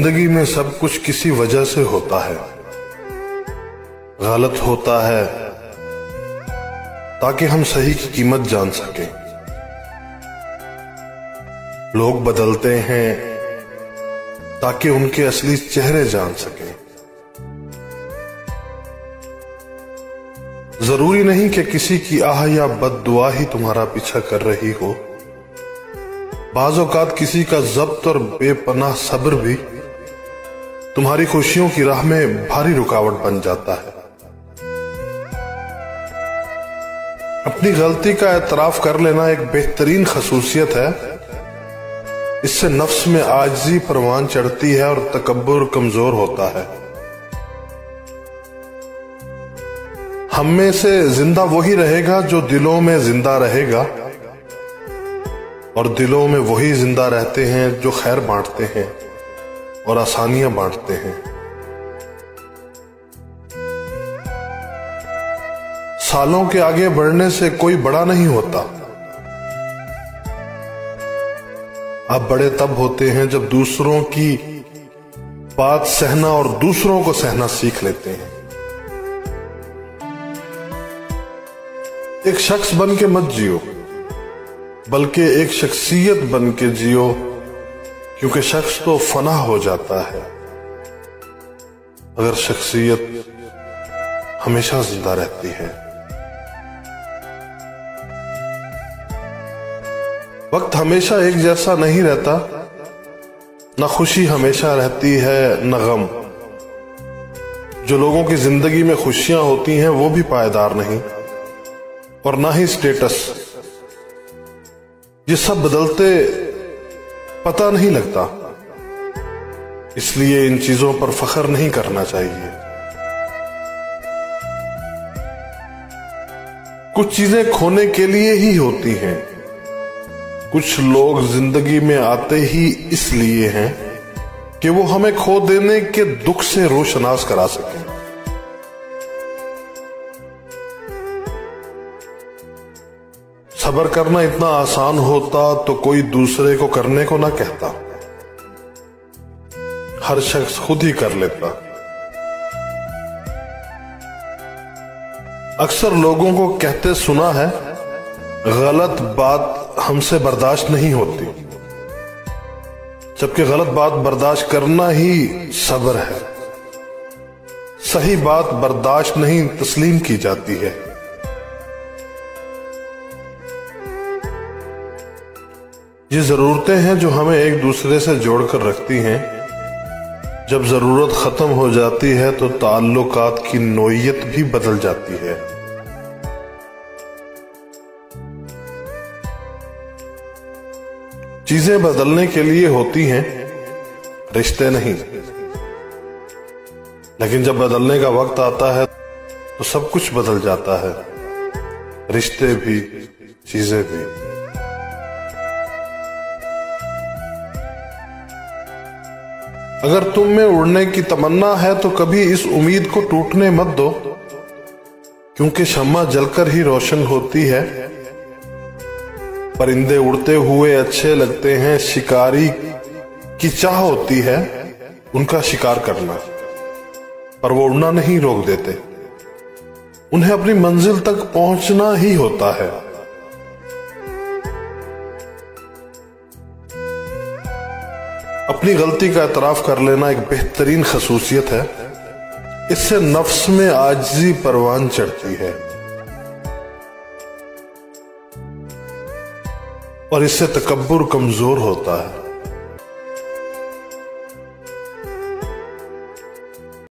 जिंदगी में सब कुछ किसी वजह से होता है। गलत होता है ताकि हम सही की कीमत जान सकें। लोग बदलते हैं ताकि उनके असली चेहरे जान सकें। जरूरी नहीं कि किसी की आह या बद्दुआ ही तुम्हारा पीछा कर रही हो। बाज़ औक़ात किसी का ज़ब्त और बेपनाह सब्र भी तुम्हारी खुशियों की राह में भारी रुकावट बन जाता है। अपनी गलती का एतराफ कर लेना एक बेहतरीन खसूसियत है। इससे नफ्स में आजिज़ी परवान चढ़ती है और तकब्बुर कमजोर होता है। हम में से जिंदा वही रहेगा जो दिलों में जिंदा रहेगा, और दिलों में वही जिंदा रहते हैं जो खैर बांटते हैं और आसानियां बांटते हैं। सालों के आगे बढ़ने से कोई बड़ा नहीं होता। आप बड़े तब होते हैं जब दूसरों की बात सहना और दूसरों को सहना सीख लेते हैं। एक शख्स बन के मत जियो, बल्कि एक शख्सियत बन के जियो, क्योंकि शख्स तो फना हो जाता है अगर शख्सियत हमेशा जिंदा रहती है। वक्त हमेशा एक जैसा नहीं रहता, न खुशी हमेशा रहती है न गम। जो लोगों की जिंदगी में खुशियां होती हैं वो भी पायदार नहीं, और ना ही स्टेटस। ये सब बदलते पता नहीं लगता, इसलिए इन चीजों पर फख्र नहीं करना चाहिए। कुछ चीजें खोने के लिए ही होती हैं। कुछ लोग जिंदगी में आते ही इसलिए हैं कि वो हमें खो देने के दुख से रोशनास करा सकें। सब्र करना इतना आसान होता तो कोई दूसरे को करने को ना कहता, हर शख्स खुद ही कर लेता। अक्सर लोगों को कहते सुना है, गलत बात हमसे बर्दाश्त नहीं होती, जबकि गलत बात बर्दाश्त करना ही सब्र है। सही बात बर्दाश्त नहीं तस्लीम की जाती है। ये जरूरतें हैं जो हमें एक दूसरे से जोड़कर रखती हैं। जब जरूरत खत्म हो जाती है तो ताल्लुकात की नोयत भी बदल जाती है। चीजें बदलने के लिए होती हैं, रिश्ते नहीं। लेकिन जब बदलने का वक्त आता है तो सब कुछ बदल जाता है, रिश्ते भी, चीजें भी। अगर तुम में उड़ने की तमन्ना है तो कभी इस उम्मीद को टूटने मत दो, क्योंकि शम्मा जलकर ही रोशन होती है। परिंदे उड़ते हुए अच्छे लगते हैं, शिकारी की चाह होती है उनका शिकार करना, पर वो उड़ना नहीं रोक देते। उन्हें अपनी मंजिल तक पहुंचना ही होता है। अपनी गलती का एतराफ कर लेना एक बेहतरीन खसूसियत है। इससे नफ्स में आजिज़ी परवान चढ़ती है, और इससे तकब्बुर कमजोर होता है।